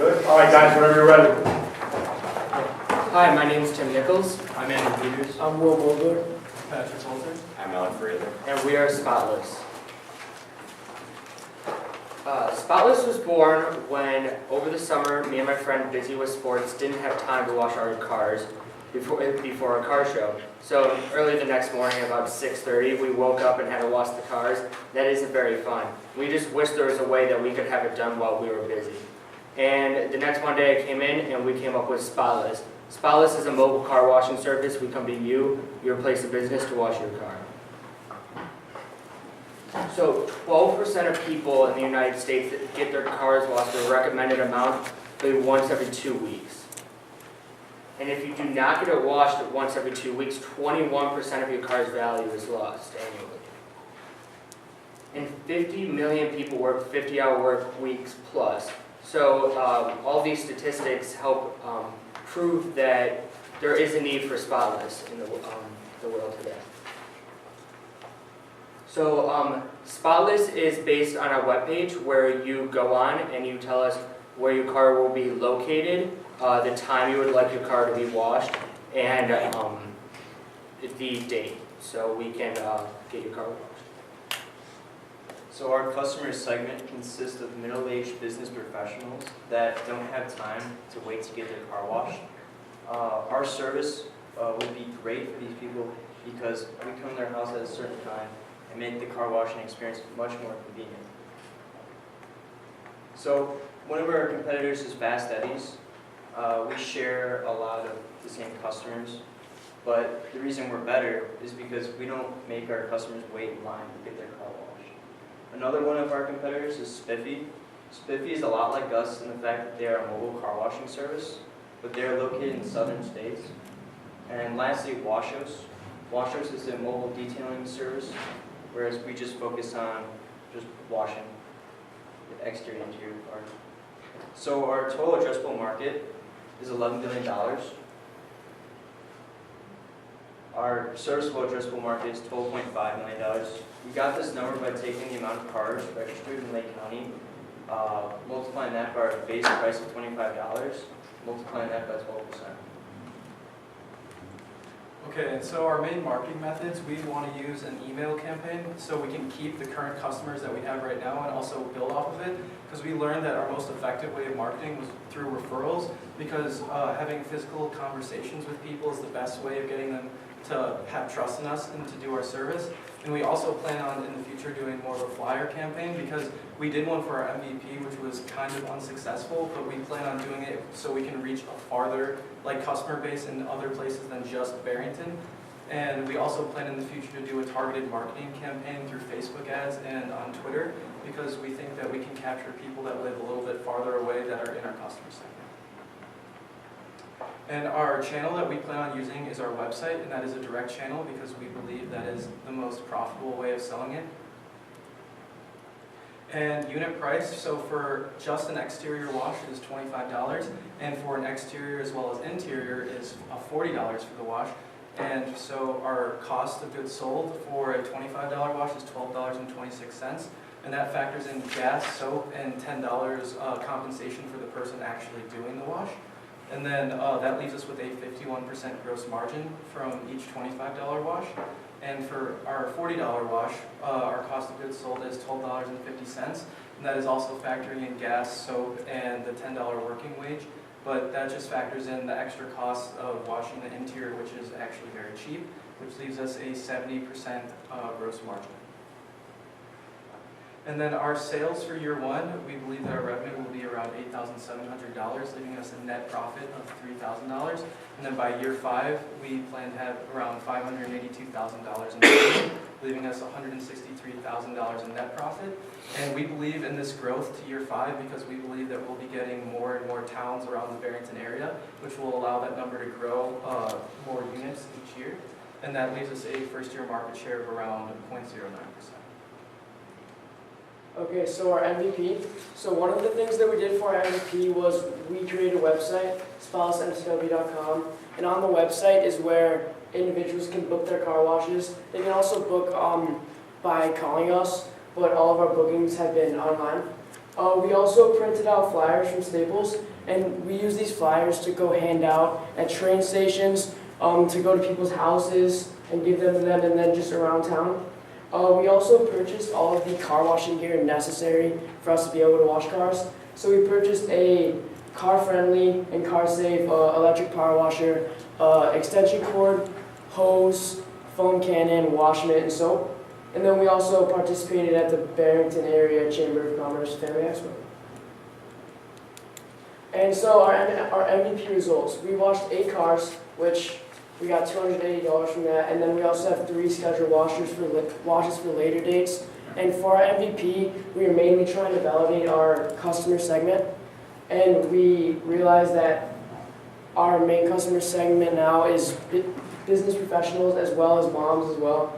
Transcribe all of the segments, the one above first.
Good. All right, guys, whenever you're ready. Hi, my name is Tim Nichols. I'm Andrew Peters. I'm Will Mulder. Patrick Holter. I'm Alan Fraser. And we are Spotless. Spotless was born when, over the summer, me and my friend, busy with sports, didn't have time to wash our cars before our car show. So early the next morning, about 6:30, we woke up and had to wash the cars. That isn't very fun. We just wish there was a way that we could have it done while we were busy. And the next Monday I came in and we came up with Spotless. Spotless is a mobile car washing service. We come to you, your place of business, to wash your car. So 12% of people in the United States that get their cars washed the recommended amount maybe once every 2 weeks. And if you do not get it washed once every 2 weeks, 21% of your car's value is lost annually. And 50 million people work 50-hour work weeks plus. So all these statistics help prove that there is a need for Spotless in the world today. So Spotless is based on a webpage where you go on and you tell us where your car will be located, the time you would like your car to be washed, and the date, so we can get your car washed. So our customer segment consists of middle-aged business professionals that don't have time to wait to get their car washed. Our service would be great for these people because we come to their house at a certain time and make the car washing experience much more convenient. So one of our competitors is Fast Eddie's. We share a lot of the same customers, but the reason we're better is because we don't make our customers wait in line to get their car washed. Another one of our competitors is Spiffy. Spiffy is a lot like us in the fact that they are a mobile car washing service, but they are located in southern states. And lastly, Washos. Washos is a mobile detailing service, whereas we just focus on just washing the exterior and interior part. So our total addressable market is $11 billion. Our serviceable addressable market is $12.5 million. We got this number by taking the amount of cars registered in Lake County, multiplying that by our base price of $25, multiplying that by 12%. Okay, and so our main marketing methods, we want to use an email campaign so we can keep the current customers that we have right now and also build off of it, because we learned that our most effective way of marketing was through referrals, because having physical conversations with people is the best way of getting them to have trust in us and to do our service. And we also plan on, in the future, doing more of a flyer campaign, because we did one for our MVP, which was kind of unsuccessful, but we plan on doing it so we can reach a farther customer base in other places than just Barrington. And we also plan in the future to do a targeted marketing campaign through Facebook ads and on Twitter, because we think that we can capture people that live a little bit farther away that are in our customer segment. And our channel that we plan on using is our website, and that is a direct channel because we believe that is the most profitable way of selling it. And unit price, so for just an exterior wash is $25, and for an exterior as well as interior is $40 for the wash. And so our cost of goods sold for a $25 wash is $12.26, and that factors in gas, soap, and $10 compensation for the person actually doing the wash. And then that leaves us with a 51% gross margin from each $25 wash. And for our $40 wash, our cost of goods sold is $12.50, and that is also factoring in gas, soap, and the $10 working wage. But that just factors in the extra cost of washing the interior, which is actually very cheap, which leaves us a 70% gross margin. And then our sales for year one, we believe that our revenue will be around $8,700, leaving us a net profit of $3,000. And then by year 5, we plan to have around $582,000 in revenue, leaving us $163,000 in net profit. And we believe in this growth to year 5 because we believe that we'll be getting more and more towns around the Barrington area, which will allow that number to grow more units each year. And that leaves us a first-year market share of around 0.09%. Okay, so our MVP. So one of the things that we did for our MVP was we created a website, spotlessmcw.com, and on the website is where individuals can book their car washes. They can also book by calling us, but all of our bookings have been online. We also printed out flyers from Staples, and we use these flyers to go hand out at train stations, to go to people's houses and give them to them, and then just around town. We also purchased all of the car washing gear necessary for us to be able to wash cars. So we purchased a car-friendly and car-safe electric power washer, extension cord, hose, foam cannon, wash mitt, and soap. And then we also participated at the Barrington Area Chamber of Commerce Family Expo. And so our MVP results, we washed 8 cars, which we got $280 from that, and then we also have 3 scheduled washes for later dates. And for our MVP, we are mainly trying to validate our customer segment, and we realized that our main customer segment now is business professionals as well as moms as well.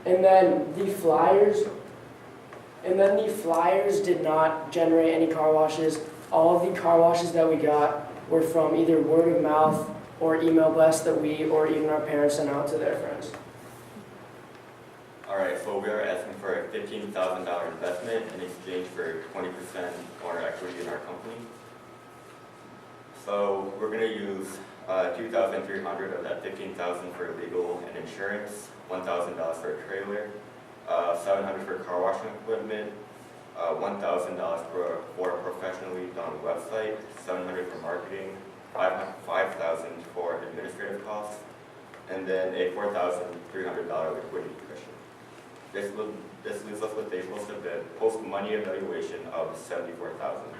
And then the flyers did not generate any car washes. All of the car washes that we got were from either word of mouth or email blasts that we or even our parents sent out to their friends. All right, so we are asking for a $15,000 investment in exchange for 20% owner equity in our company. So we're going to use $2,300 of that $15,000 for legal and insurance, $1,000 for a trailer, $700 for car washing equipment, $1,000 for a professionally done website, $700 for marketing, $5,000 for administrative costs, and then a $4,300 liquidity cushion. This leaves us with a post-money evaluation of $74,000.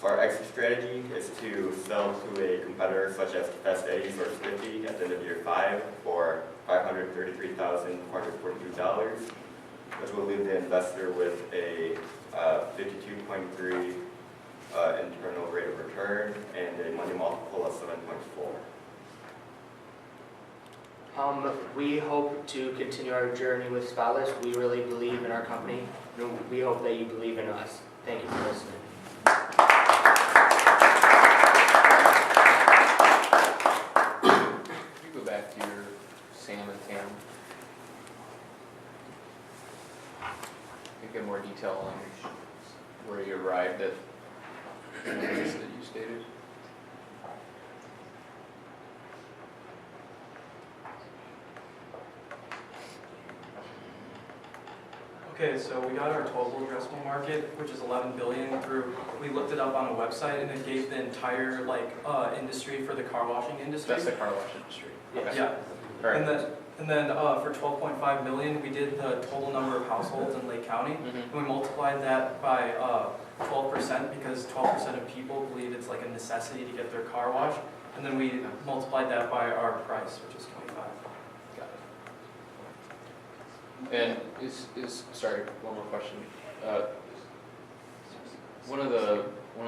So our exit strategy is to sell to a competitor such as Fast Eddie's or Spiffy at the end of year 5 for $533,442, which will leave the investor with a 52.3 internal rate of return and a money multiple of 7.4. We hope to continue our journey with Spotless. We really believe in our company, and we hope that you believe in us. Thank you for listening. Could you go back to your Sam and Tam? Can you get more detail on where you arrived at the numbers that you stated? Okay, so we got our total addressable market, which is 11 billion through, we looked it up on a website and it gave the entire industry for the car washing industry. That's the car wash industry. Yes. Yeah. All right. And then for 12.5 million, we did the total number of households in Lake County. Mhm. And we multiplied that by 12% because 12% of people believe it's like a necessity to get their car washed. And then we multiplied that by our price, which is 25. Got it. And sorry, one more question. One of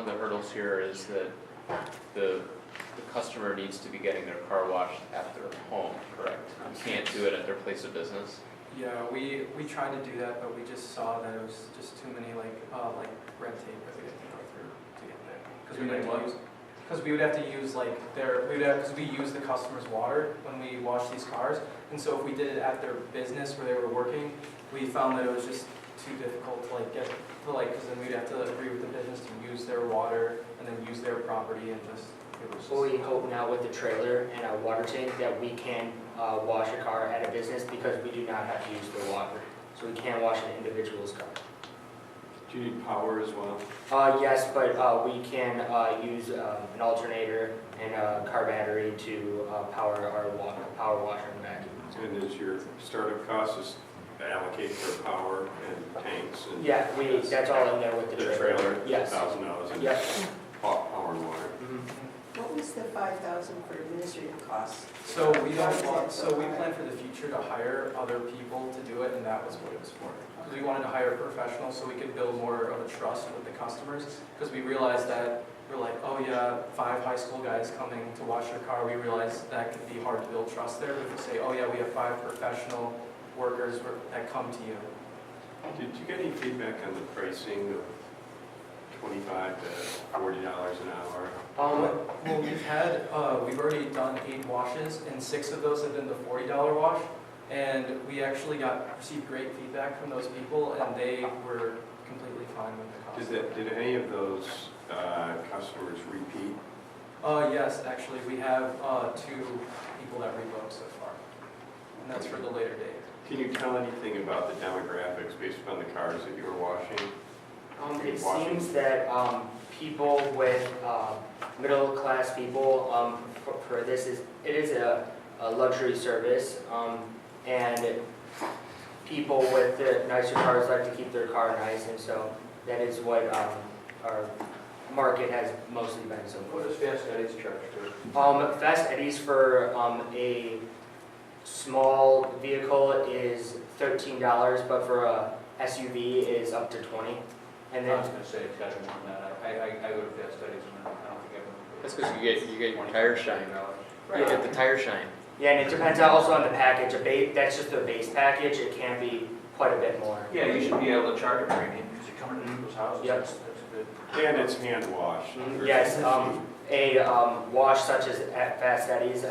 the hurdles here is that the customer needs to be getting their car washed at their home, correct? You can't do it at their place of business. Yeah, we tried to do that, but we just saw that it was just too many red tape that we had to go through to get there. Because we would have to use because we use the customer's water when we wash these cars, and so if we did it at their business where they were working, we found that it was just too difficult to because then we'd have to agree with the business to use their water and then use their property and just. So we hope now with the trailer and our water tank that we can wash a car at a business because we do not have to use the water. So we can't wash an individual's car. Do you need power as well? Yes, but we can use an alternator and a car battery to power our washer and vacuum. And is your startup cost is allocate for power and tanks? And Yeah, that's all in there with the trailer. Yes. $1,000 in Yes. power and water. What was the $5,000 for administrative costs? So we plan for the future to hire other people to do it, and that was what it was for. Because we wanted to hire professionals so we could build more of a trust with the customers. Because we realized that we're like, oh yeah, 5 high school guys coming to wash your car. We realized that could be hard to build trust there. But if we say, oh yeah, we have 5 professional workers that come to you. Did you get any feedback on the pricing of $25 to $40 an hour? Well, we've already done 8 washes, and 6 of those have been the $40 wash. And we actually received great feedback from those people, and they were completely fine with the cost. Did any of those customers repeat? Yes, actually, we have 2 people that rebooked so far, and that's for the later date. Can you tell anything about the demographics based upon the cars that you were washing? It seems that people with middle-class people, for this it is a luxury service, and people with the nicer cars like to keep their car nice, and so that is what our market has mostly been so far. What does Fast Eddie's charge for? Fast Eddie's for a small vehicle is $13, but for a SUV is up to $20. And I then was gonna say it's gotta be more than that. I go to Fast Eddie's and I don't think I've. That's because you get your tire shine. You get the tire shine. yeah, and it depends also on the package. That's just the base package. It can be quite a bit more. Yeah, you should be able to charge a premium because you're coming to people's houses. Yep. That's good. And it's hand washed. Yes, a wash such as at Fast Eddie's,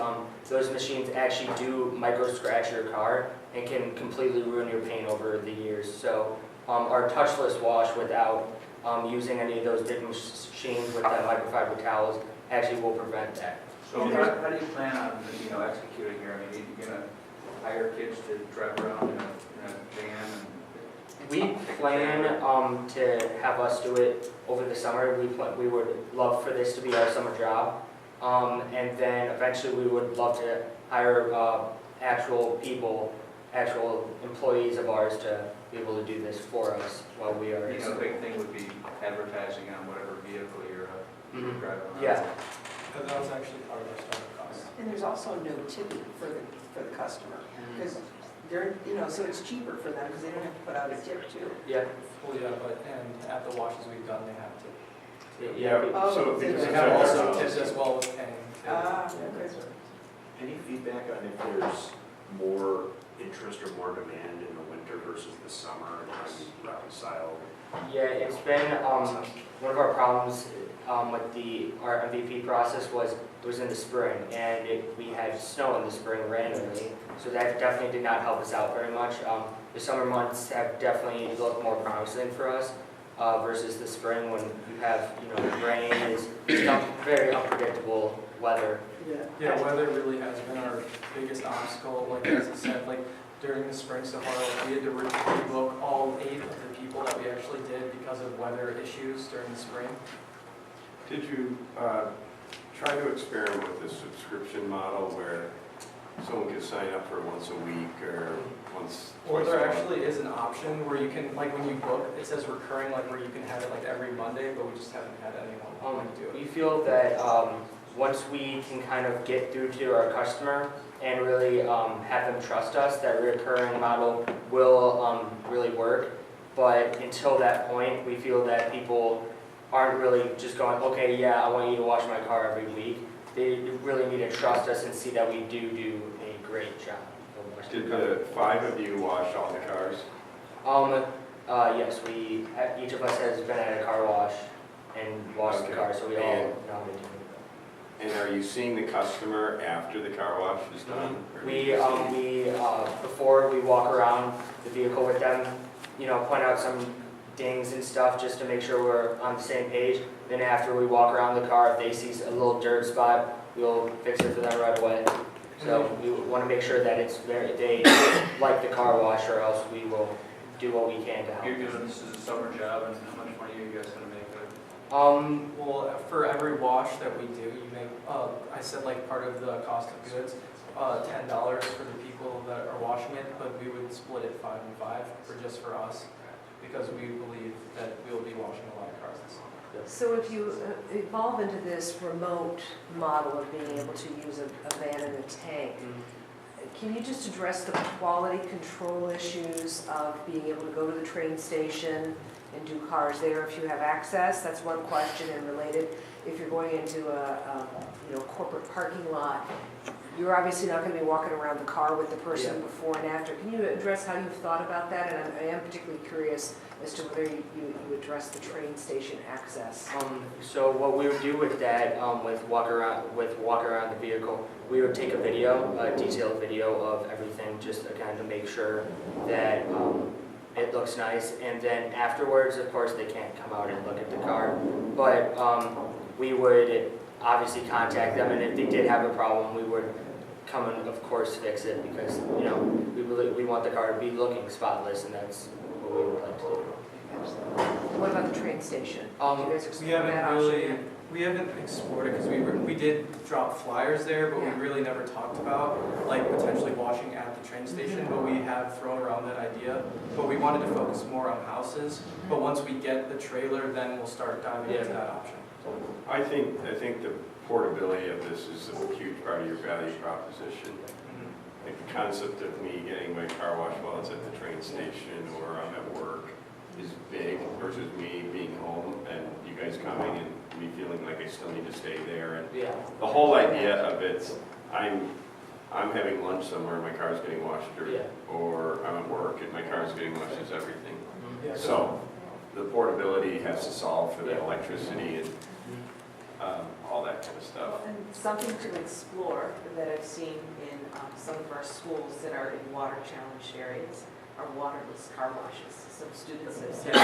those machines actually do micro scratch your car and can completely ruin your paint over the years. So our touchless wash without using any of those big machines with the microfiber towels actually will prevent that. So how do you plan on, executing here? I mean, you're gonna hire kids to drive around in a van and? We plan to have us do it over the summer. We would love for this to be our summer job. And then eventually we would love to hire actual people, actual employees of ours to be able to do this for us while we are. A big thing would be advertising on whatever vehicle you're driving around. Yeah. But that was actually part of our startup cost. And there's also no tipping for the customer, because they're, so it's cheaper for them, because they don't have to put out a tip too. Yeah. Well, yeah, and at the washes we've done, they have to. Yeah, Oh, so they because They it's have a- also tipped as well with paying. Okay. Any feedback on if there's more interest or more demand in the winter versus the summer, and how you reconcile? Yeah, it's been, one of our problems with our MVP process was it was in the spring, and we had snow in the spring randomly, so that definitely did not help us out very much. The summer months have definitely looked more promising for us versus the spring when you have, rain is very unpredictable weather. Yeah, weather really has been our biggest obstacle. Like as I said, like during the spring so far, like, we had to rebook all 8 of the people that we actually did because of weather issues during the spring. Did you try to experiment with this subscription model where someone could sign up for once a week or once, Or twice there a month? actually is an option where you can, like when you book, it says recurring, like where you can have it like every Monday, but we just haven't had anyone do it. We feel that once we can kind of get through to our customer and really have them trust us, that recurring model will really work. But until that point, we feel that people aren't really just going, okay, yeah, I want you to wash my car every week. They really need to trust us and see that we do a great job of washing Did the car. the 5 of you wash all the cars? Yes, each of us has been at a car wash and washed the Okay. car, so we all And- know how to do it. And are you seeing the customer after the car wash is done? or do you We before we walk around the vehicle with them, point out some dings and stuff just to make sure we're on the same page. Then after we walk around the car, if they see a little dirt spot, we'll fix it for them right away. So we want to make sure that they like the car wash, or else we will do what we can to help. You're doing this as a summer job, and how much money are you guys gonna make out of it? Well, for every wash that we do, you make, I said like part of the cost of goods, $10 for the people that are washing it, but we would split it 5 and 5 for us, because we believe that we will be washing a lot of cars this summer. So if you evolve into this remote model of being able to use a van and a tank, can you just address the quality control issues of being able to go to the train station and do cars there if you have access? That's one question. And related, if you're going into a corporate parking lot, you're obviously not going to be walking around the car with the person Yeah. before and after. Can you address how you've thought about that? And I am particularly curious as to whether you address the train station access. So what we would do with that, with walk around the vehicle, we would take a detailed video of everything, just again to make sure that it looks nice, and then afterwards, of course, they can't come out and look at the car. But we would obviously contact them, and if they did have a problem, we would come and, of course, fix it, because, you know, we want the car to be looking spotless, and that's what we would like to do. What about the train station? Did you guys We explore that option yet? we haven't explored it, because we did drop flyers there, but we Yeah. really never talked about, like, potentially washing at the train station, but we have thrown around that idea. But we wanted to focus more on houses, but once we get the trailer, then we'll start diving into that option. I think the portability of this is a huge part of your value proposition. Like the concept of me getting my car washed while it's at the train station or I'm at work is big versus me being home and you guys coming and me feeling like I still need to stay there. And Yeah. the whole idea of it's, I'm having lunch somewhere, my car's getting washed, Yeah. or I'm at work and my car's getting washed is everything. Yeah. So the portability has to solve for the Yeah. electricity and all that kind of stuff. And something to explore that I've seen in some of our schools that are in water-challenged areas are waterless car washes. Some students have said.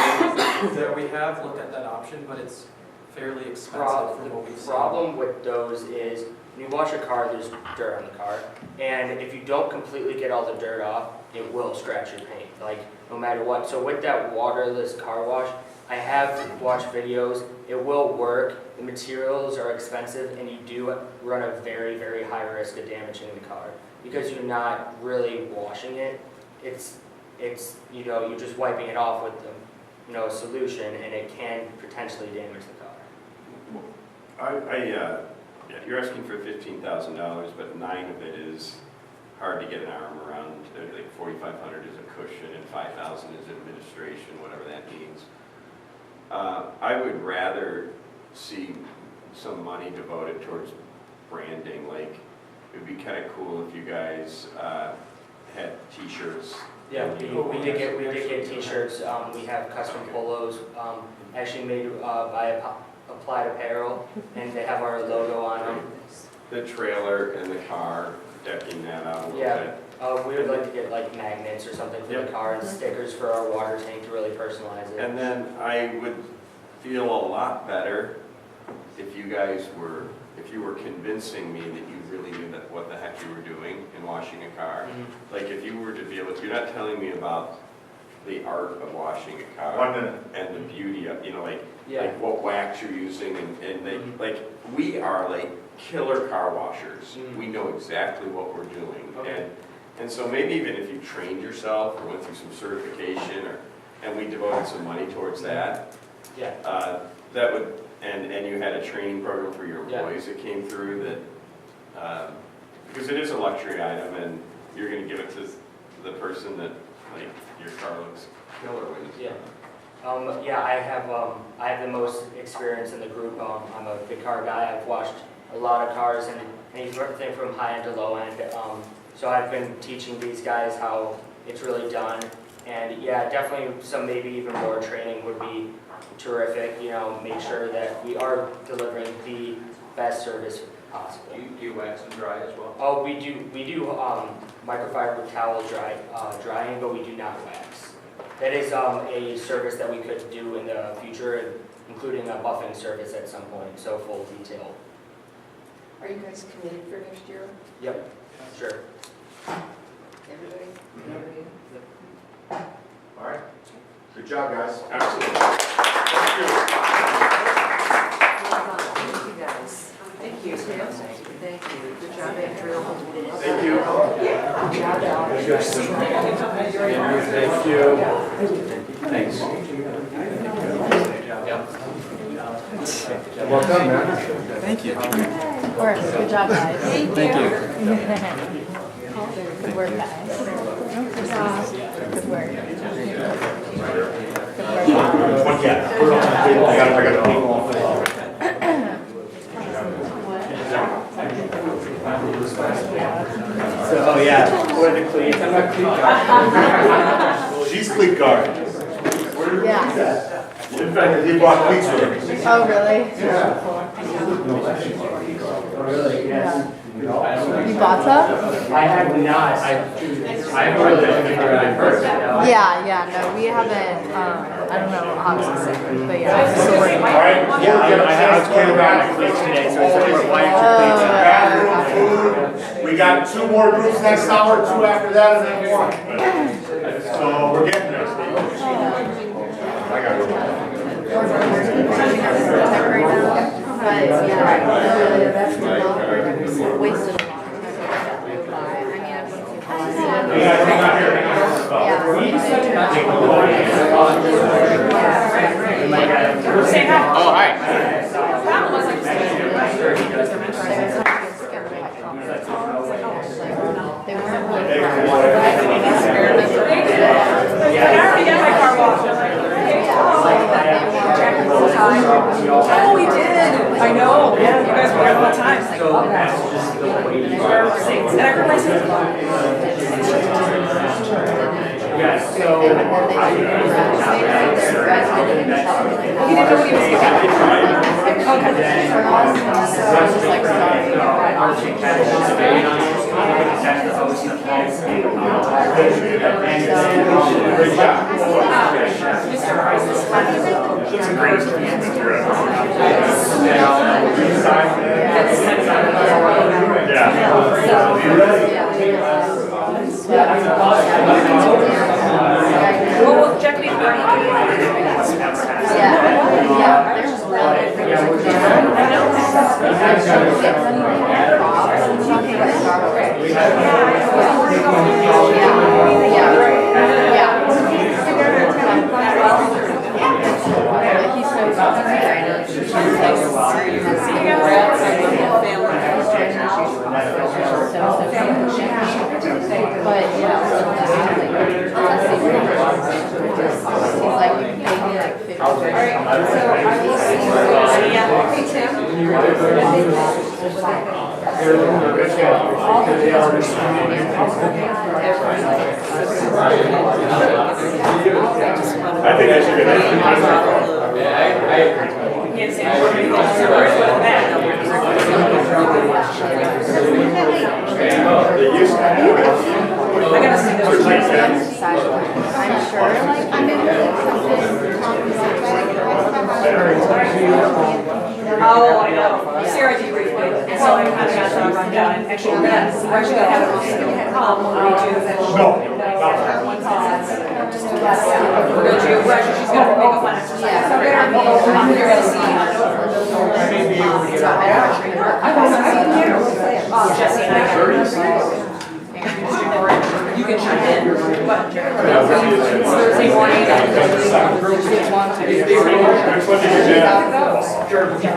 That we have looked at that option, but it's fairly expensive from what we've The seen. problem with those is, when you wash a car, there's dirt on the car, and if you don't completely get all the dirt off, it will scratch your paint, like, no matter what. So with that waterless car wash, I have watched videos, it will work, the materials are expensive, and you do run a very, very high risk of damaging the car, because you're not really washing it, it's, you know, you're just wiping it off with the, you know, solution, and it can potentially damage the car. Yeah, you're asking for $15,000, but 9 of it is hard to get an arm around. Like 4,500 is a cushion and 5,000 is administration, whatever that means. I would rather see some money devoted towards branding. Like, it'd be kind of cool if you guys had T-shirts. Yeah, we did get T-shirts. We have custom polos, actually made by Applied Apparel, and they have our logo on them. The trailer and the car, decking that out a little Yeah. bit. We would like to get like magnets or something for the car and stickers for our water tank to really personalize it. And then I would feel a lot better if you guys were, if you were convincing me that you really knew that what the heck you were doing in washing a car. Mhm. Like if you were to be able, you're not telling me about the art of washing a car. 1 minute. And the beauty of, you know, like Yeah. what wax you're using and they, Mhm. like, we are like killer car washers. Mhm. We know exactly what we're doing. Okay. And so maybe even if you trained yourself or went through some certification and we devoted some money towards that, Yeah. that would, and you had a training program for your Yeah. employees that came through that, because it is a luxury item and you're gonna give it to the person that, like, your car looks killer when it's Yeah. done. Yeah, I have the most experience in the group. I'm a big car guy. I've washed a lot of cars and anything from high end to low end. So I've been teaching these guys how it's really done. And yeah, definitely some maybe even more training would be terrific. You know, make sure that we are delivering the best service possible. Do you wax and dry as well? Oh, we do microfiber towel drying, but we do not wax. That is a service that we could do in the future, including a buffing service at some point, so full detail. Are you guys committed for next year, Yep, sure. everybody? All right. Good job, guys. Absolutely. Thank you. Well done. Thank you, guys. Thank you. Thank you. Good job, Andrew. Thank you. Thank you. Thanks. Well done, man. Thank you. Good job, guys. Thank you. Good work, guys. Good job. Good work. One cat. Put it on the table. I got it. Oh yeah, what are the cleats? I'm not cleat guy. She's cleat guard. Yeah. In fact, he bought cleats for her. Oh, really? Really? Yeah. You bought some? I have not. Yeah, no, we haven't, I don't know how specific, but yeah. So we're, All right, yeah, I was kidding around. We got 2 more groups next hour, 2 after that, and then 1. So we're getting there. I got it. but yeah, that's wasted a lot of time. I mean, I Oh, hi. Oh, we did. I know. Yeah, you guys were there all the time. And I realized Yeah, so. he didn't know what he was doing. Well, Jeff, we I think I should get Oh, I know. Sarah did briefly, and so I kind of got that run down. And actually, yes, we're actually gonna have a call when we do that. We're gonna do, we're actually, she's gonna make a fun exercise. So you're gonna see. Jesse and I. You can chime in, but Thursday morning.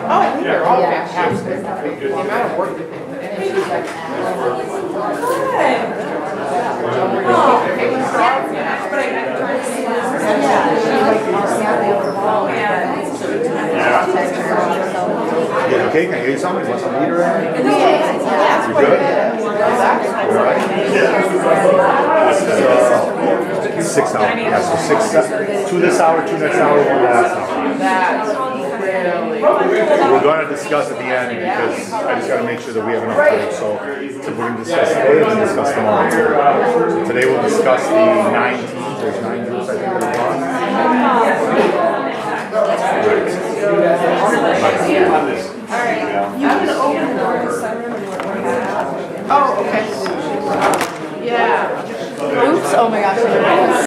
Oh, they're all fantastic. The amount of work that they put in. Okay, can I get you something? Want some meter in? You good? This is 6 hours. Yeah, so 2 this hour, 2 next hour, 1 last hour. We're going to discuss at the end because I just got to make sure that we have enough time. So we're going to discuss today and discuss tomorrow. Today we'll discuss the 9 teams. There's 9 groups, I think.